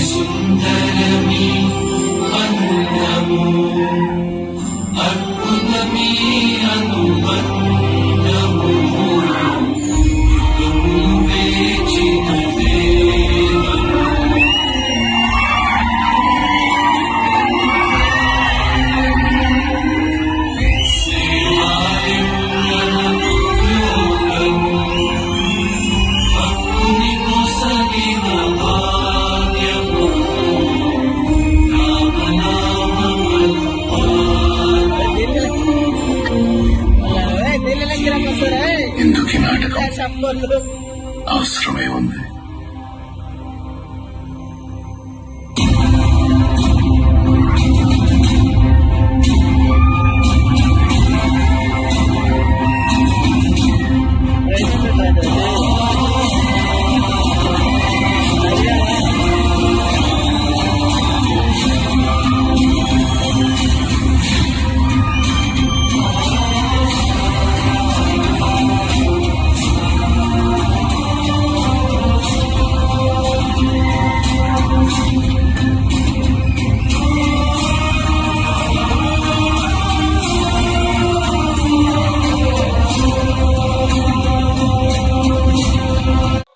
సుందరమి అందము అద్భుతమి అనుబంధము యుగము వేచిన వేదము సేవాయుగము యోగము భక్తుని కొసగిన భాగ్యము ఎందుకు ఈ నాటకం అవసరమే ఉంది.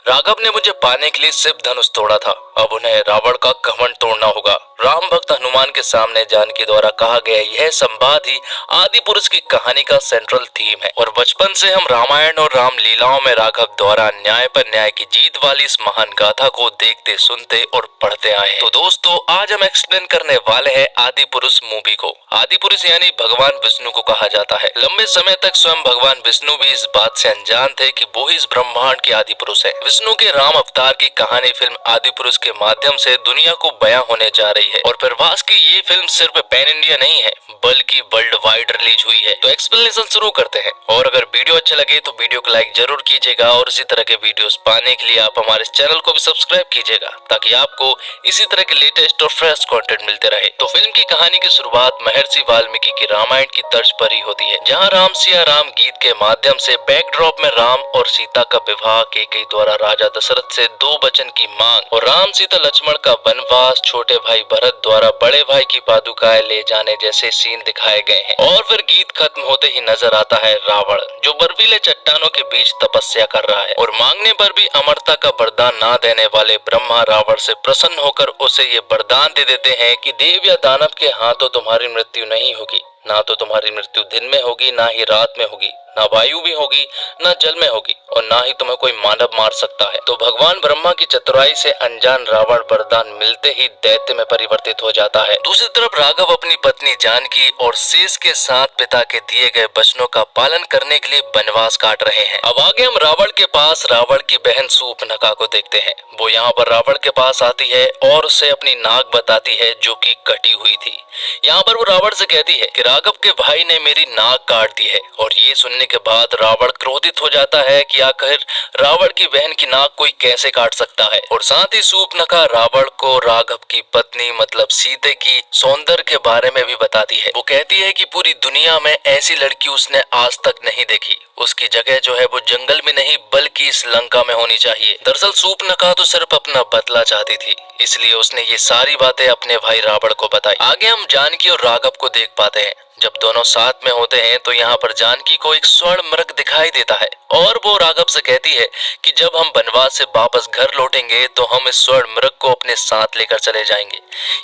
राघव ने मुझे पाने के लिए सिर्फ धनुष तोड़ा था, अब उन्हें रावण का घमंड तोड़ना होगा। राम भक्त हनुमान के सामने जानकी द्वारा कहा गया यह संवाद ही आदि पुरुष की कहानी का सेंट्रल थीम है और बचपन से हम रामायण और राम लीलाओं में राघव द्वारा न्याय पर न्याय की जीत वाली इस महान गाथा को देखते सुनते और पढ़ते आए हैं। तो दोस्तों आज हम एक्सप्लेन करने वाले हैं आदि पुरुष मूवी को। आदि पुरुष यानी भगवान विष्णु को कहा जाता है। लंबे समय तक स्वयं भगवान विष्णु भी इस बात से अनजान थे कि वो ही इस ब्रह्मांड के आदि पुरुष है। विष्णु के राम अवतार की कहानी फिल्म आदि पुरुष के माध्यम से दुनिया को बयां होने जा रही है और प्रभास की ये फिल्म सिर्फ पैन इंडिया नहीं है बल्कि वर्ल्ड वाइड रिलीज हुई है। तो एक्सप्लेनेशन शुरू करते हैं और अगर वीडियो अच्छा लगे तो वीडियो को लाइक जरूर कीजिएगा और इसी तरह के वीडियोस पाने के लिए आप हमारे चैनल को भी सब्सक्राइब कीजिएगा ताकि आपको इसी तरह के लेटेस्ट और फ्रेश कंटेंट मिलते रहे। तो फिल्म की कहानी की शुरुआत महर्षि वाल्मीकि की रामायण की तर्ज पर ही होती है, जहाँ राम सिया राम गीत के माध्यम से बैकड्रॉप में राम और सीता का विवाह कैकेयी द्वारा राजा दशरथ से 2 वचन की मांग और राम सीता लक्ष्मण का वनवास, छोटे भाई भरत द्वारा बड़े भाई की पादुकाएं ले जाने जैसे सीन दिखाए गए हैं। और फिर गीत खत्म होते ही नजर आता है रावण जो बर्फीले चट्टानों के बीच तपस्या कर रहा है और मांगने पर भी अमरता का वरदान ना देने वाले ब्रह्मा रावण से प्रसन्न होकर उसे ये वरदान दे देते हैं कि देव या दानव के हाथों तुम्हारी मृत्यु नहीं होगी, ना तो तुम्हारी मृत्यु दिन में होगी ना ही रात में होगी, ना वायु भी होगी ना जल में होगी और ना ही तुम्हें कोई मानव मार सकता है। तो भगवान ब्रह्मा की चतुराई से अनजान रावण वरदान मिलते ही दैत्य में परिवर्तित हो जाता है। दूसरी तरफ राघव अपनी पत्नी जानकी और शेष के साथ पिता के दिए गए वचनों का पालन करने के लिए वनवास काट रहे हैं। अब आगे हम रावण के पास रावण की बहन शूर्पणखा को देखते हैं। वो यहाँ पर रावण के पास आती है और उसे अपनी नाक बताती है जो कि कटी हुई थी। यहाँ पर वो रावण से कहती है कि राघव के भाई ने मेरी नाक काट दी है और ये सुनने के बाद रावण क्रोधित हो जाता है कि आखिर रावण की बहन की नाक कोई कैसे काट सकता है और साथ ही शूर्पणखा रावण को राघव की पत्नी मतलब सीते की सौंदर्य के बारे में भी बताती है। वो कहती है कि पूरी दुनिया में ऐसी लड़की उसने आज तक नहीं देखी, उसकी जगह जो है वो जंगल में नहीं बल्कि इस लंका में होनी चाहिए। दरअसल शूर्पणखा तो सिर्फ अपना बदला चाहती थी, इसलिए उसने ये सारी बातें अपने भाई रावण को बताई। आगे हम जानकी और राघव को देख पाते हैं। जब दोनों साथ में होते हैं तो यहाँ पर जानकी को एक स्वर्ण मृग दिखाई देता है और वो राघव से कहती है कि जब हम वनवास से वापस घर लौटेंगे तो हम इस स्वर्ण मृग को अपने साथ लेकर चले जाएंगे।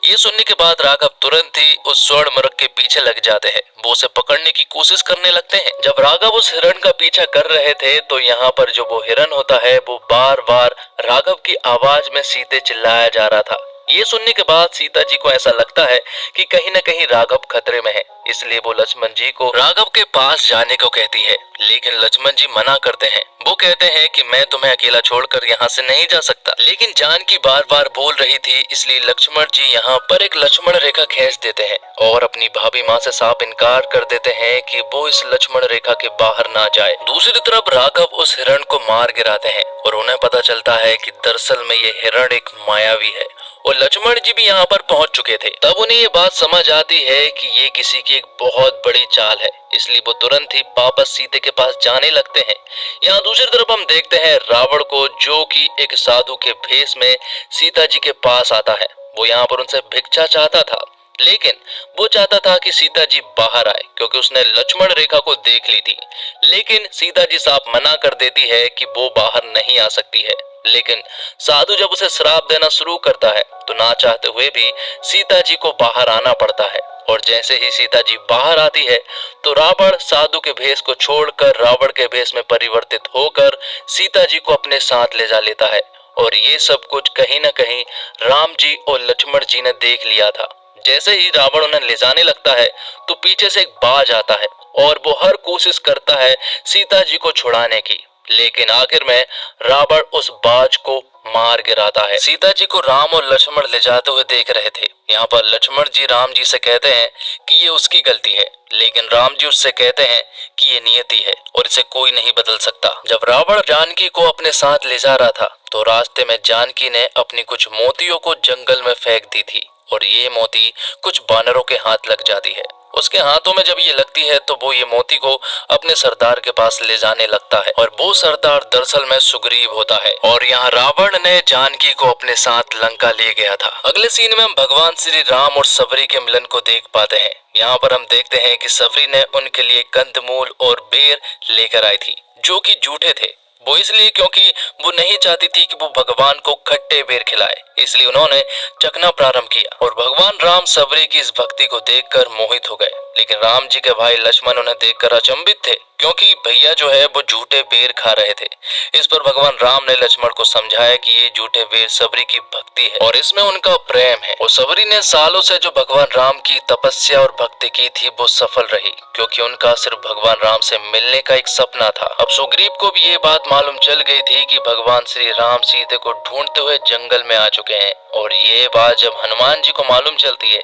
ये सुनने के बाद राघव तुरंत ही उस स्वर्ण मृग के पीछे लग जाते हैं। वो उसे पकड़ने की कोशिश करने लगते हैं। जब राघव उस हिरण का पीछा कर रहे थे तो यहाँ पर जो वो हिरण होता है वो बार बार राघव की आवाज में सीते चिल्लाया जा रहा था। ये सुनने के बाद सीता जी को ऐसा लगता है कि कहीं न कहीं राघव खतरे में है, इसलिए वो लक्ष्मण जी को राघव के पास जाने को कहती है, लेकिन लक्ष्मण जी मना करते हैं। वो कहते हैं कि मैं तुम्हें अकेला छोड़कर यहाँ से नहीं जा सकता, लेकिन जानकी बार बार बोल रही थी, इसलिए लक्ष्मण जी यहाँ पर एक लक्ष्मण रेखा खींच देते हैं और अपनी भाभी माँ से साफ इनकार कर देते हैं कि वो इस लक्ष्मण रेखा के बाहर ना जाए। दूसरी तरफ राघव उस हिरण को मार गिराते हैं और उन्हें पता चलता है कि दरअसल में ये हिरण एक मायावी है और लक्ष्मण जी भी यहाँ पर पहुंच चुके थे। तब उन्हें ये बात समझ आती है कि ये किसी की एक बहुत बड़ी चाल है, इसलिए वो तुरंत ही वापस सीता के पास जाने लगते हैं। यहाँ दूसरी तरफ हम देखते हैं रावण को, जो कि एक साधु के भेष में सीता जी के पास आता है। वो यहाँ पर उनसे भिक्षा चाहता था, लेकिन वो चाहता था कि सीता जी बाहर आए, क्योंकि उसने लक्ष्मण रेखा को देख ली थी। लेकिन सीता जी साफ मना कर देती है कि वो बाहर नहीं आ सकती है। लेकिन साधु जब उसे श्राप देना शुरू करता है तो ना चाहते हुए भी सीता जी को बाहर आना पड़ता है। और जैसे ही सीता जी बाहर आती है तो रावण साधु के भेष को छोड़कर रावण के भेष में परिवर्तित होकर सीता जी को अपने साथ ले जा लेता है। और ये सब कुछ कहीं न कहीं राम जी और लक्ष्मण जी ने देख लिया था। जैसे ही रावण उन्हें ले जाने लगता है तो पीछे से एक बाज आता है और वो हर कोशिश करता है सीता जी को छुड़ाने की, लेकिन आखिर में रावण उस बाज को मार गिराता है। सीता जी को राम और लक्ष्मण ले जाते हुए देख रहे थे। यहाँ पर लक्ष्मण जी राम जी से कहते हैं कि ये उसकी गलती है, लेकिन राम जी उससे कहते हैं कि ये नियति है और इसे कोई नहीं बदल सकता। जब रावण जानकी को अपने साथ ले जा रहा था तो रास्ते में जानकी ने अपनी कुछ मोतियों को जंगल में फेंक दी थी और ये मोती कुछ बानरों के हाथ लग जाती है। उसके हाथों में जब ये लगती है तो वो ये मोती को अपने सरदार के पास ले जाने लगता है और वो सरदार दरअसल में सुग्रीव होता है। और यहाँ रावण ने जानकी को अपने साथ लंका ले गया था। अगले सीन में हम भगवान श्री राम और सबरी के मिलन को देख पाते हैं। यहाँ पर हम देखते हैं कि सबरी ने उनके लिए कंदमूल और बेर लेकर आई थी, जो कि झूठे थे। वो इसलिए क्योंकि वो नहीं चाहती थी कि वो भगवान को खट्टे बेर खिलाए, इसलिए उन्होंने चखना प्रारंभ किया। और भगवान राम सबरी की इस भक्ति को देखकर मोहित हो गए। लेकिन राम जी के भाई लक्ष्मण उन्हें देखकर अचंभित थे, क्योंकि भैया जो है वो झूठे बेर खा रहे थे। इस पर भगवान राम ने लक्ष्मण को समझाया कि ये झूठे बेर सबरी की भक्ति है और इसमें उनका प्रेम है। और सबरी ने सालों से जो भगवान राम की तपस्या और भक्ति की थी वो सफल रही, क्योंकि उनका सिर्फ भगवान राम से मिलने का एक सपना था। अब सुग्रीव को भी ये बात मालूम चल गई थी कि भगवान श्री राम सीता को ढूंढते हुए जंगल में आ चुके हैं। और ये बात जब हनुमान जी को मालूम चलती है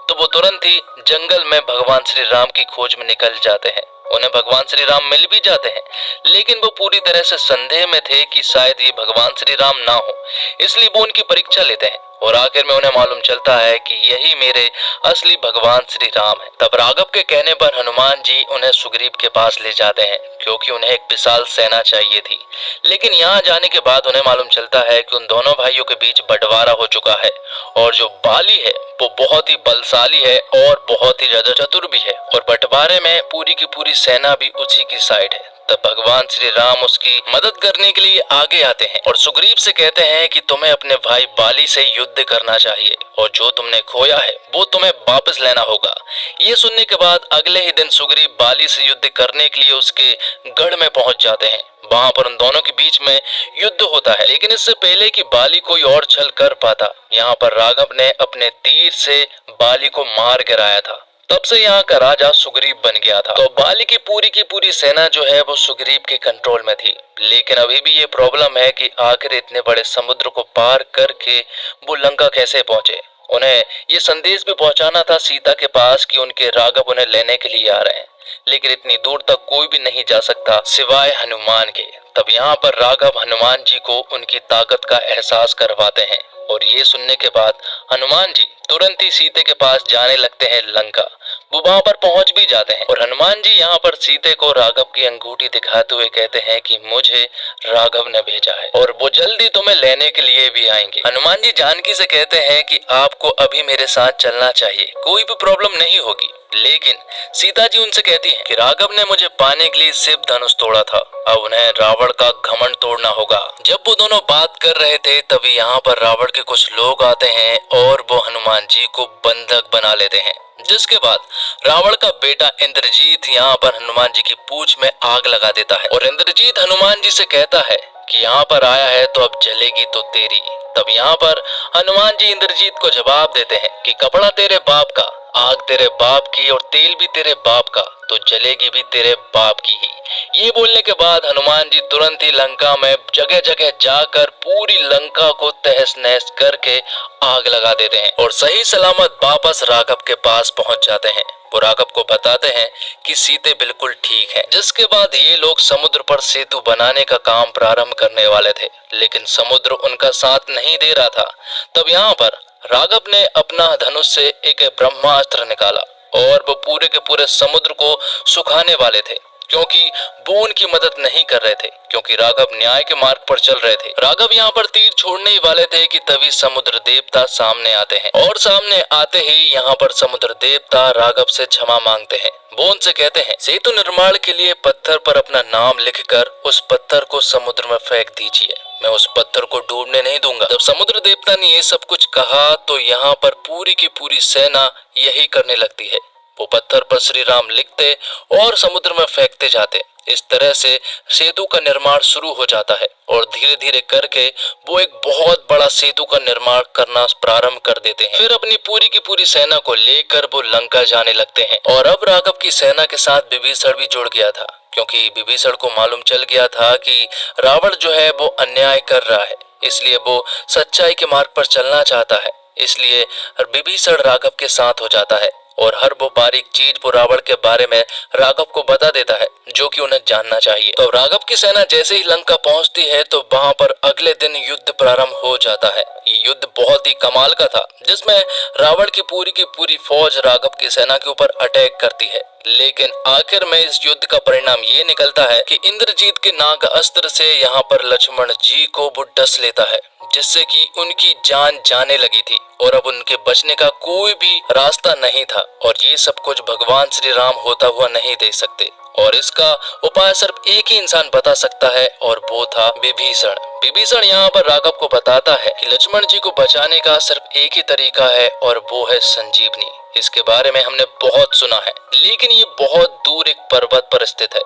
तो वो तुरंत ही जंगल में भगवान श्री राम की खोज में निकल जाते हैं। उन्हें भगवान श्री राम मिल भी जाते हैं, लेकिन वो पूरी तरह से संदेह में थे कि शायद ये भगवान श्री राम ना हो, इसलिए वो उनकी परीक्षा लेते हैं। और आखिर में उन्हें मालूम चलता है कि यही मेरे असली भगवान श्री राम है। तब राघव के कहने पर हनुमान जी उन्हें सुग्रीव के पास ले जाते हैं, क्योंकि उन्हें एक विशाल सेना चाहिए थी। लेकिन यहाँ जाने के बाद उन्हें मालूम चलता है कि उन दोनों भाइयों के बीच बंटवारा हो चुका है और जो बाली है वो बहुत ही बलशाली है और बहुत ही ज्यादा चतुर भी है, और बंटवारे में पूरी की पूरी सेना भी उसी की साइड है। तब भगवान श्री राम उसकी मदद करने के लिए आगे आते हैं और सुग्रीव से कहते हैं कि तुम्हें अपने भाई बाली से युद्ध करना चाहिए और जो तुमने खोया है वो तुम्हें वापस लेना होगा। ये सुनने के बाद अगले ही दिन सुग्रीव बाली से युद्ध करने के लिए उसके गढ़ में पहुंच जाते हैं। वहां पर उन दोनों के बीच में युद्ध होता है, लेकिन इससे पहले कि बाली कोई और छल कर पाता, यहाँ पर राघव ने अपने तीर से बाली को मार गिराया था। तब से यहाँ का राजा सुग्रीव बन गया था। तो बाली की पूरी सेना जो है वो सुग्रीव के कंट्रोल में थी। लेकिन अभी भी ये प्रॉब्लम है कि आखिर इतने बड़े समुद्र को पार करके वो लंका कैसे पहुंचे। उन्हें ये संदेश भी पहुंचाना था सीता के पास कि उनके राघव उन्हें लेने के लिए आ रहे हैं, लेकिन इतनी दूर तक कोई भी नहीं जा सकता सिवाय हनुमान के। तब यहाँ पर राघव हनुमान जी को उनकी ताकत का एहसास करवाते हैं और ये सुनने के बाद हनुमान जी तुरंत ही सीते के पास जाने लगते हैं लंका। वो वहां पर पहुंच भी जाते हैं और हनुमान जी यहाँ पर सीते को राघव की अंगूठी दिखाते हुए कहते हैं कि मुझे राघव ने भेजा है और वो जल्दी तुम्हें लेने के लिए भी आएंगे। हनुमान जी जानकी से कहते हैं कि आपको अभी मेरे साथ चलना चाहिए, कोई भी प्रॉब्लम नहीं होगी। लेकिन सीता जी उनसे कहती हैं कि राघव ने मुझे पाने के लिए शिव धनुष तोड़ा था, अब उन्हें रावण का घमंड तोड़ना होगा। जब वो दोनों बात कर रहे थे तभी यहाँ पर रावण के कुछ लोग आते हैं और वो हनुमान जी को बंधक बना लेते हैं, जिसके बाद रावण का बेटा इंद्रजीत यहाँ पर हनुमान जी की पूंछ में आग लगा देता है और इंद्रजीत हनुमान जी से कहता है कि यहाँ पर आया है तो अब जलेगी तो तेरी। तब यहाँ पर हनुमान जी इंद्रजीत को जवाब देते हैं कि कपड़ा तेरे बाप का, आग तेरे बाप की और तेल भी तेरे बाप का, तो जलेगी भी तेरे बाप की ही। ये बोलने के बाद हनुमान जी तुरंत ही लंका में जगह जगह जाकर पूरी लंका को तहस नहस करके आग लगा देते हैं और सही सलामत वापस राघव के पास पहुंच जाते हैं। वो राघव को बताते हैं कि सीते बिल्कुल ठीक है। जिसके बाद ये लोग समुद्र पर सेतु बनाने का काम प्रारंभ करने वाले थे, लेकिन समुद्र उनका साथ नहीं दे रहा था। तब यहाँ पर राघव ने अपना धनुष से एक ब्रह्मास्त्र निकाला और वो पूरे के पूरे समुद्र को सुखाने वाले थे, क्योंकि वो उनकी मदद नहीं कर रहे थे, क्योंकि राघव न्याय के मार्ग पर चल रहे थे। राघव यहाँ पर तीर छोड़ने ही वाले थे कि तभी समुद्र देवता सामने आते हैं और सामने आते ही यहाँ पर समुद्र देवता राघव से क्षमा मांगते हैं। वो उनसे कहते हैं सेतु निर्माण के लिए पत्थर पर अपना नाम लिखकर उस पत्थर को समुद्र में फेंक दीजिए, मैं उस पत्थर को डूबने नहीं दूंगा। जब समुद्र देवता ने ये सब कुछ कहा तो यहाँ पर पूरी की पूरी सेना यही करने लगती है। वो पत्थर पर श्री राम लिखते और समुद्र में फेंकते जाते। इस तरह से सेतु का निर्माण शुरू हो जाता है और धीरे धीरे करके वो एक बहुत बड़ा सेतु का निर्माण करना प्रारंभ कर देते हैं। फिर अपनी पूरी की पूरी सेना को लेकर वो लंका जाने लगते हैं और अब राघव की सेना के साथ विभीषण भी जुड़ गया था, क्योंकि विभीषण को मालूम चल गया था कि रावण जो है वो अन्याय कर रहा है, इसलिए वो सच्चाई के मार्ग पर चलना चाहता है। इसलिए विभीषण राघव के साथ हो जाता है और हर वो बारीक चीज वो रावण के बारे में राघव को बता देता है जो कि उन्हें जानना चाहिए। तो राघव की सेना जैसे ही लंका पहुंचती है तो वहां पर अगले दिन युद्ध प्रारंभ हो जाता है। ये युद्ध बहुत ही कमाल का था, जिसमें रावण की पूरी फौज राघव की सेना के ऊपर अटैक करती है, लेकिन आखिर में इस युद्ध का परिणाम ये निकलता है कि इंद्रजीत के नाग अस्त्र से यहाँ पर लक्ष्मण जी को वो डस लेता है, जिससे कि उनकी जान जाने लगी थी और अब उनके बचने का कोई भी रास्ता नहीं था। और ये सब कुछ भगवान श्री राम होता हुआ नहीं देख सकते और इसका उपाय सिर्फ एक ही इंसान बता सकता है और वो था विभीषण। विभीषण यहाँ पर राघव को बताता है कि लक्ष्मण जी को बचाने का सिर्फ एक ही तरीका है और वो है संजीवनी। इसके बारे में हमने बहुत सुना है, लेकिन ये बहुत दूर एक पर्वत पर स्थित है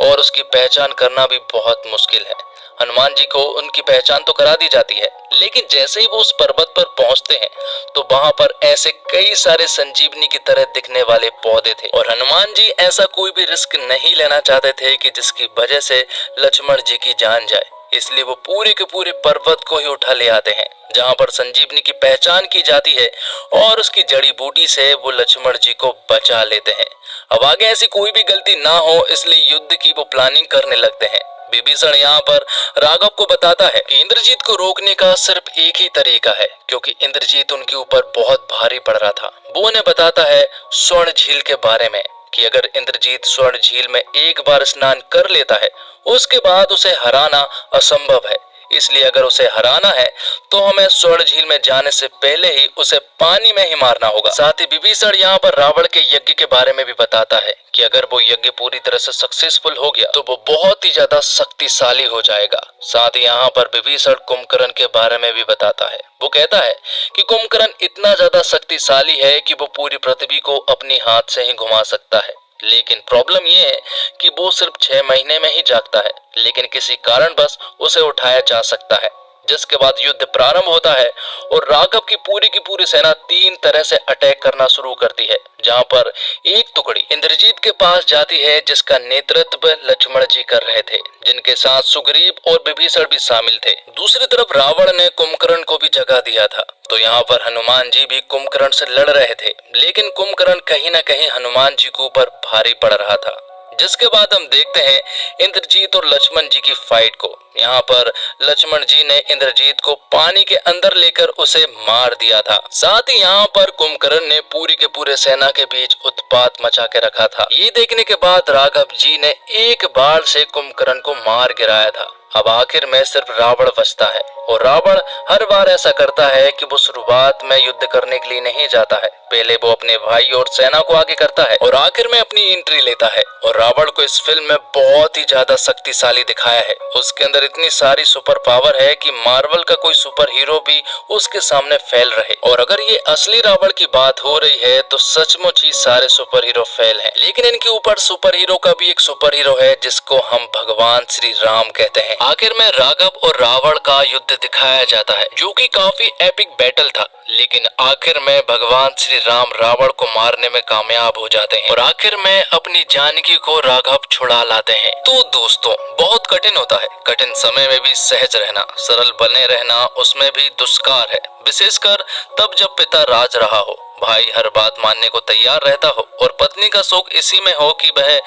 और उसकी पहचान करना भी बहुत मुश्किल है। हनुमान जी को उनकी पहचान तो करा दी जाती है, लेकिन जैसे ही वो उस पर्वत पर पहुंचते हैं तो वहां पर ऐसे कई सारे संजीवनी की तरह दिखने वाले पौधे थे और हनुमान जी ऐसा कोई भी रिस्क नहीं लेना चाहते थे कि जिसकी वजह से लक्ष्मण जी की जान जाए, इसलिए वो पूरे के पूरे पर्वत को ही उठा ले आते हैं जहां पर संजीवनी की पहचान की जाती है और उसकी जड़ी बूटी से वो लक्ष्मण जी को बचा लेते हैं। अब आगे ऐसी कोई भी गलती ना हो, इसलिए युद्ध की वो प्लानिंग करने लगते हैं। विभीषण यहाँ पर राघव को बताता है कि इंद्रजीत को रोकने का सिर्फ एक ही तरीका है, क्योंकि इंद्रजीत उनके ऊपर बहुत भारी पड़ रहा था। वो उन्हें बताता है स्वर्ण झील के बारे में कि अगर इंद्रजीत स्वर्ण झील में एक बार स्नान कर लेता है उसके बाद उसे हराना असंभव है, इसलिए अगर उसे हराना है तो हमें स्वर्ण झील में जाने से पहले ही उसे पानी में ही मारना होगा। साथ ही विभीषण यहाँ पर रावण के यज्ञ के बारे में भी बताता है कि अगर वो यज्ञ पूरी तरह से सक्सेसफुल हो गया तो वो बहुत ही ज्यादा शक्तिशाली हो जाएगा। साथ ही यहाँ पर विभीषण कुंभकर्ण के बारे में भी बताता है। वो कहता है कि कुंभकर्ण इतना ज्यादा शक्तिशाली है कि वो पूरी पृथ्वी को अपनी हाथ से ही घुमा सकता है, लेकिन प्रॉब्लम ये है कि वो सिर्फ 6 महीने में ही जागता है, लेकिन किसी कारणवश उसे उठाया जा सकता है। जिसके बाद युद्ध प्रारंभ होता है और राघव की पूरी सेना 3 तरह से अटैक करना शुरू करती है, जहां पर एक टुकड़ी इंद्रजीत के पास जाती है जिसका नेतृत्व लक्ष्मण जी कर रहे थे, जिनके साथ सुग्रीव और विभीषण भी शामिल थे। दूसरी तरफ रावण ने कुंभकर्ण को भी जगा दिया था, तो यहाँ पर हनुमान जी भी कुंभकर्ण से लड़ रहे थे, लेकिन कुंभकर्ण कहीं न कहीं हनुमान जी के ऊपर भारी पड़ रहा था। जिसके बाद हम देखते हैं इंद्रजीत और लक्ष्मण जी की फाइट को। यहाँ पर लक्ष्मण जी ने इंद्रजीत को पानी के अंदर लेकर उसे मार दिया था। साथ ही यहाँ पर कुंभकर्ण ने पूरी के पूरे सेना के बीच उत्पात मचा के रखा था। ये देखने के बाद राघव जी ने एक बार से कुंभकर्ण को मार गिराया था। अब आखिर में सिर्फ रावण बचता है और रावण हर बार ऐसा करता है कि वो शुरुआत में युद्ध करने के लिए नहीं जाता है, पहले वो अपने भाई और सेना को आगे करता है और आखिर में अपनी एंट्री लेता है। और रावण को इस फिल्म में बहुत ही ज्यादा शक्तिशाली दिखाया है। उसके अंदर इतनी सारी सुपर पावर है कि मार्वल का कोई सुपर हीरो भी उसके सामने फेल रहे। और अगर ये असली रावण की बात हो रही है तो सचमुच ही सारे सुपर हीरो फेल हैं, लेकिन इनके ऊपर सुपर हीरो का भी एक सुपर हीरो है जिसको हम भगवान श्री राम कहते हैं। आखिर में राघव और रावण का युद्ध युद्ध दिखाया जाता है जो कि काफी एपिक बैटल था, लेकिन आखिर में भगवान श्री राम रावण को मारने में कामयाब हो जाते हैं और आखिर में अपनी जानकी को राघव छुड़ा लाते हैं। तो दोस्तों, बहुत कठिन होता है कठिन समय में भी सहज रहना, सरल बने रहना उसमें भी दुष्कार है, विशेषकर तब जब पिता राज रहा हो, भाई हर बात मानने को तैयार रहता हो और पत्नी का सुख इसी में हो कि वह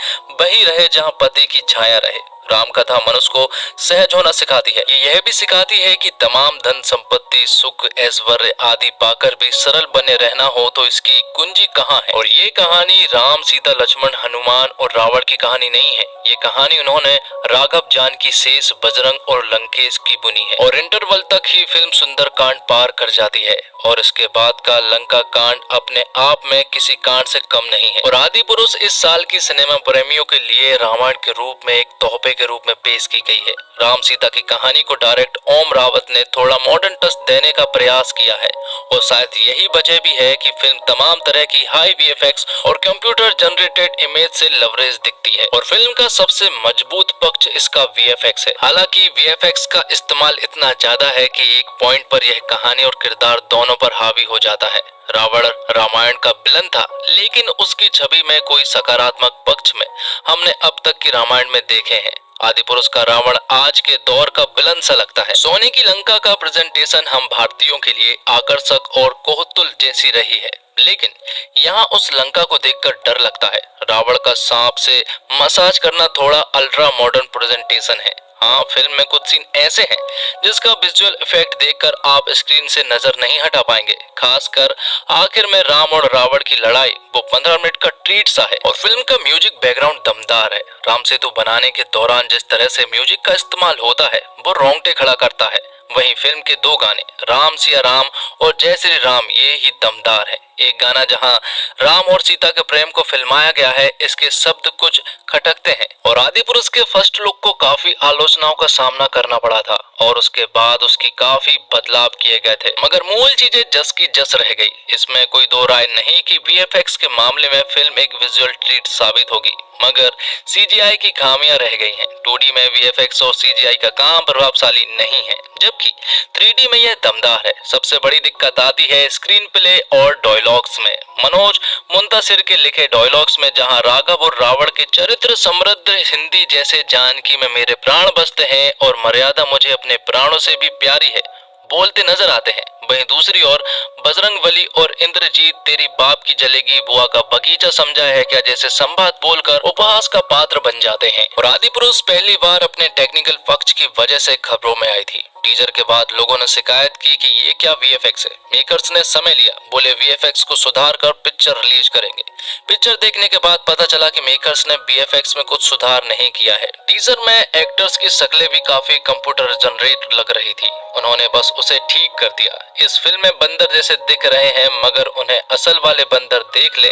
वही रहे जहां पति की छाया रहे। राम कथा मनुष्य को सहज होना सिखाती है। ये यह भी सिखाती है कि तमाम धन संपत्ति सुख ऐश्वर्य आदि पाकर भी सरल बने रहना हो तो इसकी कुंजी कहाँ है। और ये कहानी राम सीता लक्ष्मण हनुमान और रावण की कहानी नहीं है, ये कहानी उन्होंने राघव जानकी शेष बजरंग और लंकेश की बुनी है। और इंटरवल तक ही फिल्म सुंदर कांड पार कर जाती है और इसके बाद का लंका कांड अपने आप में किसी कांड से कम नहीं है। और आदि पुरुष इस साल की सिनेमा प्रेमियों के लिए रामायण के रूप में एक तोहफे के रूप में पेश की गई है। राम सीता की कहानी को डायरेक्ट ओम रावत ने थोड़ा मॉडर्न टच देने का प्रयास किया है और शायद यही वजह भी है कि फिल्म तमाम तरह की हाई वीएफएक्स और कंप्यूटर जनरेटेड इमेज से लवरेज दिखती है। और फिल्म का सबसे मजबूत पक्ष इसका वीएफएक्स है। हालांकि वीएफएक्स का इस्तेमाल इतना ज्यादा है कि एक पॉइंट पर यह कहानी और किरदार दोनों पर हावी हो जाता है। रावण रामायण का विलन था, लेकिन उसकी छवि में कोई सकारात्मक पक्ष में हमने अब तक की रामायण में देखे हैं। आदि पुरुष का रावण आज के दौर का विलन सा लगता है। सोने की लंका का प्रेजेंटेशन हम भारतीयों के लिए आकर्षक और कोहतुल जैसी रही है, लेकिन यहाँ उस लंका को देखकर डर लगता है। रावण का सांप से मसाज करना थोड़ा अल्ट्रा मॉडर्न प्रेजेंटेशन है। हाँ, फिल्म में कुछ सीन ऐसे हैं जिसका विजुअल इफेक्ट देखकर आप स्क्रीन से नजर नहीं हटा पाएंगे। खासकर आखिर में राम और रावण की लड़ाई, वो 15 मिनट का ट्रीट सा है। और फिल्म का म्यूजिक बैकग्राउंड दमदार है। राम सेतु बनाने के दौरान जिस तरह से म्यूजिक का इस्तेमाल होता है वो रोंगटे खड़ा करता है। वहीं फिल्म के दो गाने राम सिया राम और जय श्री राम ये ही दमदार है। एक गाना जहां राम और सीता के प्रेम को फिल्माया गया है, इसके शब्द कुछ खटकते हैं। और आदि पुरुष के फर्स्ट लुक को काफी आलोचनाओं का सामना करना पड़ा था और उसके बाद उसकी काफी बदलाव किए गए थे, मगर मूल चीजें जस की जस रह गई। इसमें कोई दो राय नहीं कि वीएफएक्स के मामले में फिल्म एक विजुअल ट्रीट साबित होगी, मगर सीजीआई की खामियां रह गई हैं। 2D में वीएफएक्स और सीजीआई का काम प्रभावशाली नहीं है, जबकि 3D में यह दमदार है। सबसे बड़ी दिक्कत आती है स्क्रीन प्ले और डायलॉग्स में। मनोज मुंतासिर के लिखे डायलॉग्स में जहां राघव और रावण के चरित्र समृद्ध हिंदी जैसे जानकी में मेरे प्राण बसते हैं और मर्यादा मुझे अपने प्राणों से भी प्यारी है बोलते नजर आते हैं, वहीं दूसरी ओर बजरंगबली और इंद्रजीत तेरी बाप की जलेगी बुआ का बगीचा समझा है क्या जैसे संवाद बोलकर उपहास का पात्र बन जाते हैं। और आदि पुरुष पहली बार अपने टेक्निकल पक्ष की वजह से खबरों में आई थी। टीजर के बाद लोगों ने शिकायत की कि ये क्या वीएफएक्स है। मेकर्स ने समय लिया, बोले वीएफएक्स को सुधार कर पिक्चर रिलीज करेंगे। पिक्चर देखने के बाद पता चला कि मेकर्स ने वीएफएक्स में कुछ सुधार नहीं किया है। टीजर में एक्टर्स की शक्लें भी काफी कंप्यूटर जनरेट लग रही थी, उन्होंने बस उसे ठीक कर दिया। इस फिल्म में बंदर जैसे दिख रहे हैं, मगर उन्हें असल वाले बंदर देख ले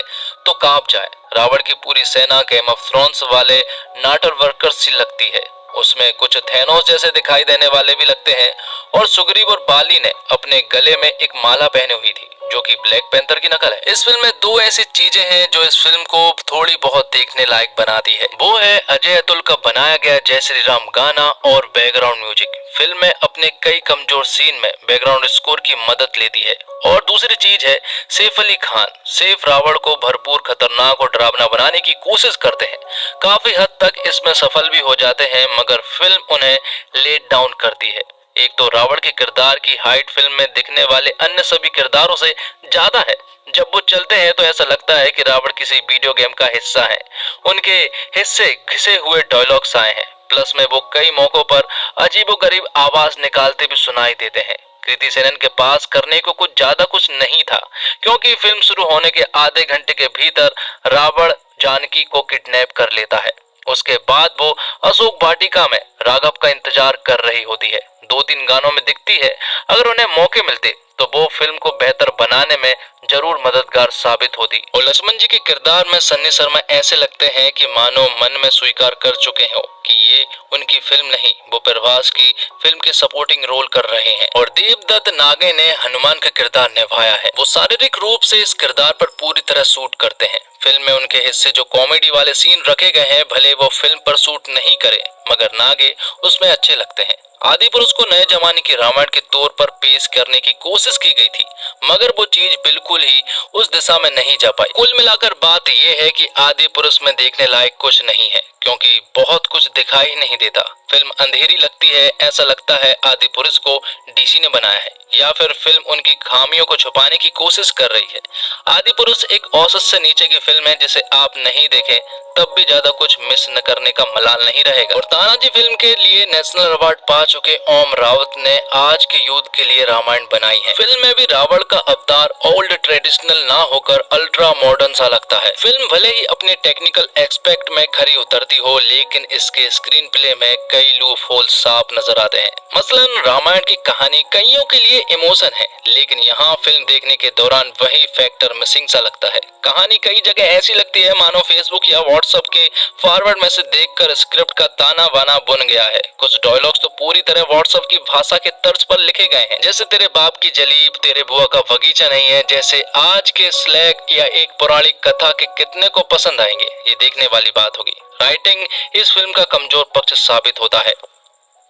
तो कांप जाए। रावण की पूरी सेना गेम ऑफ थ्रोन्स वाले नाटर वर्कर्स सी लगती है, उसमें कुछ थैनोस जैसे दिखाई देने वाले भी लगते हैं। और सुग्रीव और बाली ने अपने गले में एक माला पहनी हुई थी जो कि ब्लैक पैंथर की नकल है। इस फिल्म में दो ऐसी चीजें हैं जो इस फिल्म को थोड़ी बहुत देखने लायक बनाती है, वो है अजय अतुल का बनाया गया जय श्री राम गाना और बैकग्राउंड म्यूजिक। फिल्म में अपने कई कमजोर सीन में बैकग्राउंड स्कोर की मदद लेती है। और दूसरी चीज है सैफ अली खान। सैफ रावण को भरपूर खतरनाक और डरावना बनाने की कोशिश करते हैं, काफी हद तक इसमें सफल भी हो जाते हैं, मगर फिल्म उन्हें लेट डाउन करती है। एक तो रावण के किरदार की हाइट फिल्म में दिखने वाले अन्य सभी किरदारों से ज्यादा है। जब वो चलते हैं तो ऐसा लगता है कि रावण किसी वीडियो गेम का हिस्सा है। उनके हिस्से घिसे हुए डायलॉग्स आए हैं, प्लस में वो कई मौकों पर अजीबोगरीब आवाज निकालते भी सुनाई देते हैं। कृति सेनन के पास करने को कुछ ज्यादा कुछ नहीं था, क्योंकि फिल्म शुरू होने के आधे घंटे के भीतर रावण जानकी को किडनैप कर लेता है। उसके बाद वो अशोक वाटिका में राघव का इंतजार कर रही होती है। 2-3 गानों में दिखती है। अगर उन्हें मौके मिलते तो वो फिल्म को बेहतर बनाने में जरूर मददगार साबित होती। और लक्ष्मण जी के किरदार में सन्नी शर्मा ऐसे लगते हैं कि मानो मन में स्वीकार कर चुके हो कि ये उनकी फिल्म नहीं, वो प्रभास की फिल्म के सपोर्टिंग रोल कर रहे हैं। और देवदत्त नागे ने हनुमान का किरदार निभाया है। वो शारीरिक रूप से इस किरदार पर पूरी तरह सूट करते हैं। फिल्म में उनके हिस्से जो कॉमेडी वाले सीन रखे गए हैं, भले वो फिल्म पर सूट नहीं करे, मगर नागे उसमें अच्छे लगते हैं। आदि पुरुष को नए जमाने की रामायण के तौर पर पेश करने की कोशिश की गई थी, मगर वो चीज बिल्कुल ही उस दिशा में नहीं जा पाई। कुल मिलाकर बात यह है कि आदि पुरुष में देखने लायक कुछ नहीं है, क्योंकि बहुत कुछ दिखाई नहीं देता। फिल्म अंधेरी लगती है, ऐसा लगता है आदि पुरुष को डीसी ने बनाया है, या फिर फिल्म उनकी खामियों को छुपाने की कोशिश कर रही है। आदि पुरुष एक औसत से नीचे की फिल्म है, जिसे आप नहीं देखें तब भी ज्यादा कुछ मिस न करने का मलाल नहीं रहेगा। और तानाजी फिल्म के लिए नेशनल अवार्ड पा चुके ओम रावत ने आज के यूथ के लिए रामायण बनाई है। फिल्म में भी रावण का अवतार ओल्ड ट्रेडिशनल ना होकर अल्ट्रा मॉडर्न सा लगता है। फिल्म भले ही अपने टेक्निकल एक्सपेक्ट में खरी उतरती हो, लेकिन इसके स्क्रीन प्ले में कई लूप होल साफ नजर आते हैं। मसलन रामायण की कहानी कईयों के लिए इमोशन है, लेकिन यहाँ फिल्म देखने के दौरान वही फैक्टर मिसिंग सा लगता है। कहानी कई जगह ऐसी लगती है मानो फेसबुक या व्हाट्सएप के फॉरवर्ड मैसेज देखकर स्क्रिप्ट का ताना बाना बुन गया है। कुछ डायलॉग्स तो पूरी तरह व्हाट्सएप की भाषा के तर्ज पर लिखे गए हैं, जैसे तेरे बाप की जलीब तेरे बुआ का बगीचा नहीं है जैसे आज के स्लैग या एक पौराणिक कथा के कितने को पसंद आएंगे, ये देखने वाली बात होगी। राइटिंग इस फिल्म का कमजोर पक्ष साबित होता है।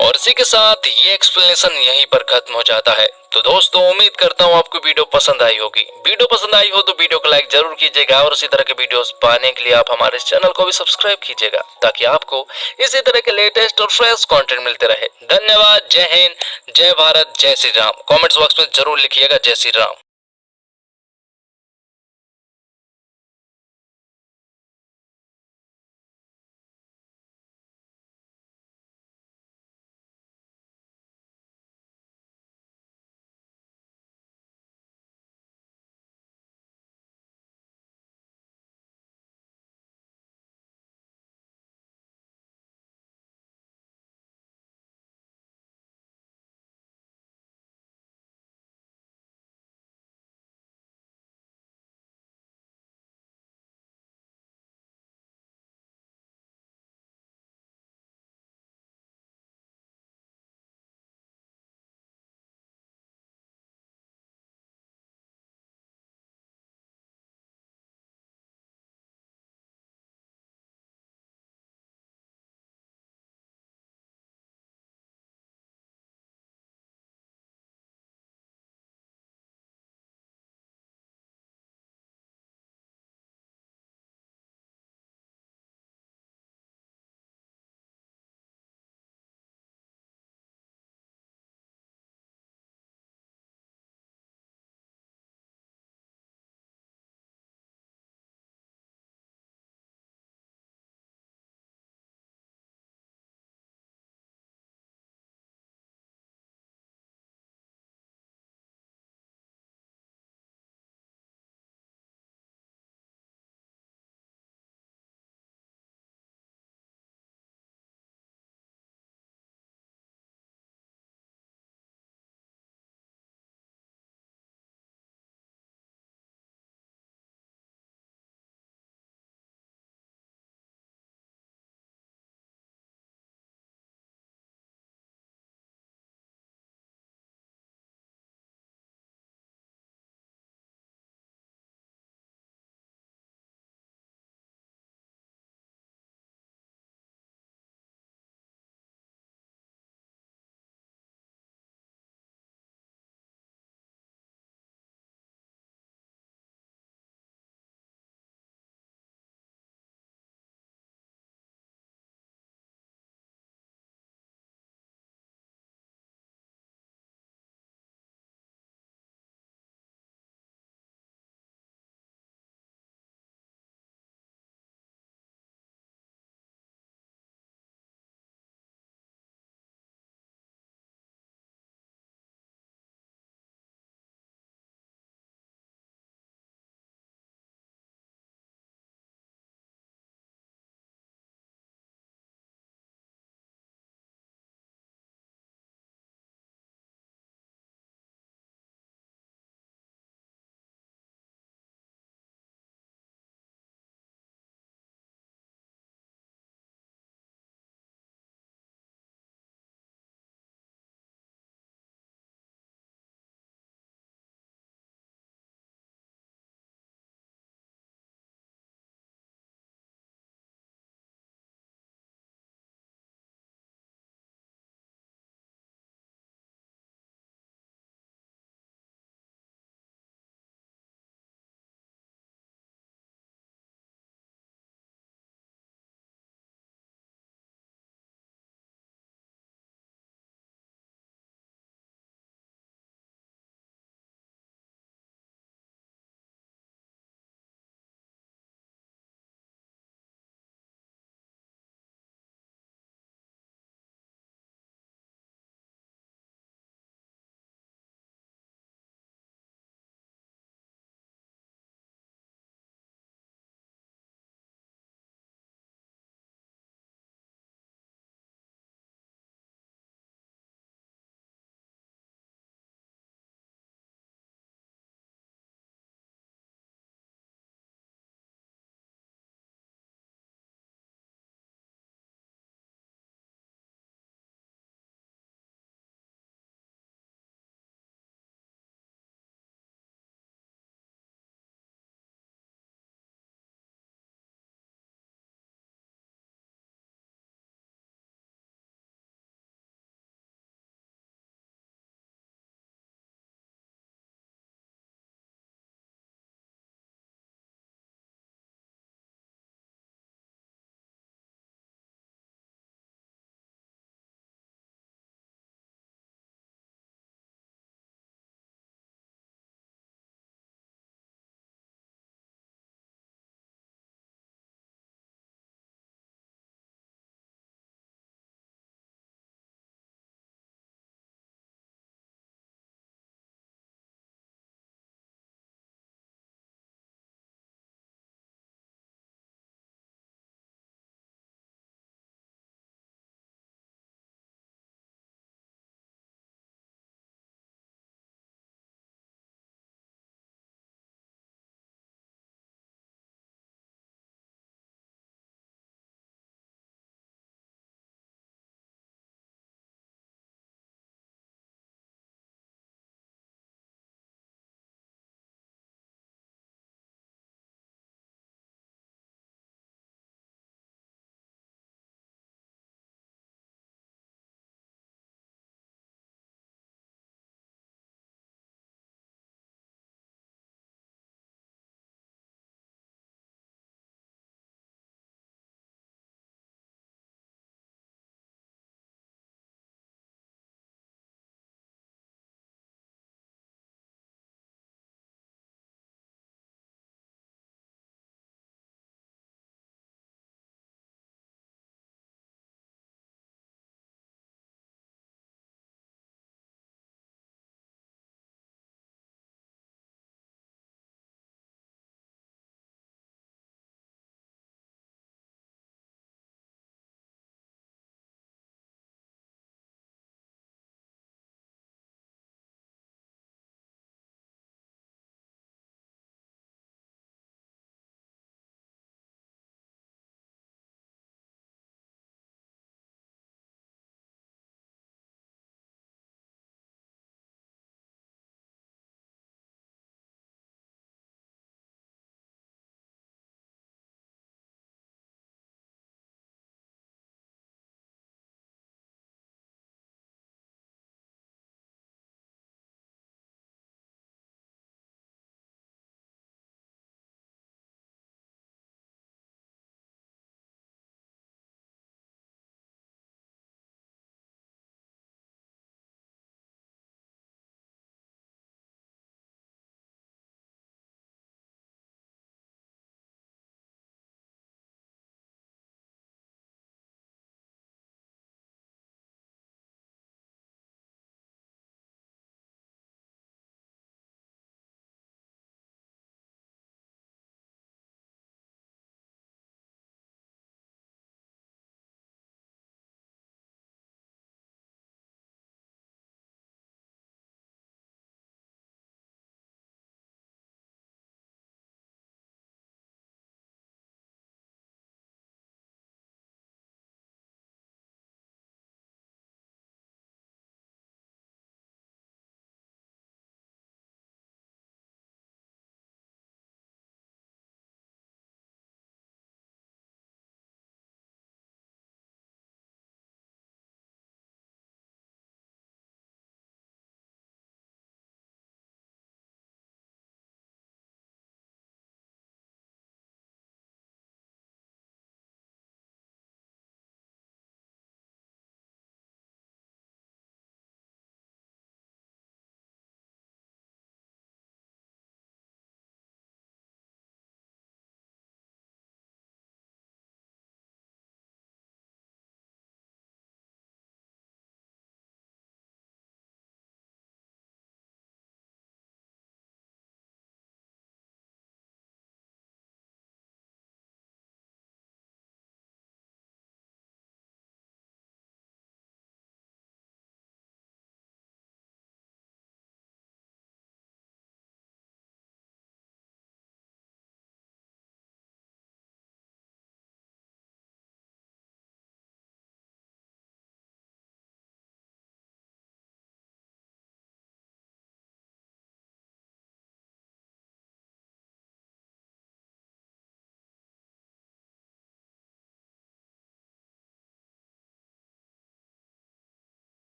और इसी के साथ ये एक्सप्लेनेशन यहीं पर खत्म हो जाता है। तो दोस्तों, उम्मीद करता हूँ आपको वीडियो पसंद आई होगी। वीडियो पसंद आई हो तो वीडियो को लाइक जरूर कीजिएगा, और इसी तरह के वीडियोस पाने के लिए आप हमारे इस चैनल को भी सब्सक्राइब कीजिएगा, ताकि आपको इसी तरह के लेटेस्ट और फ्रेश कंटेंट मिलते रहे। धन्यवाद। जय हिंद, जय भारत, जय श्री राम। कमेंट्स बॉक्स में जरूर लिखिएगा जय श्री राम।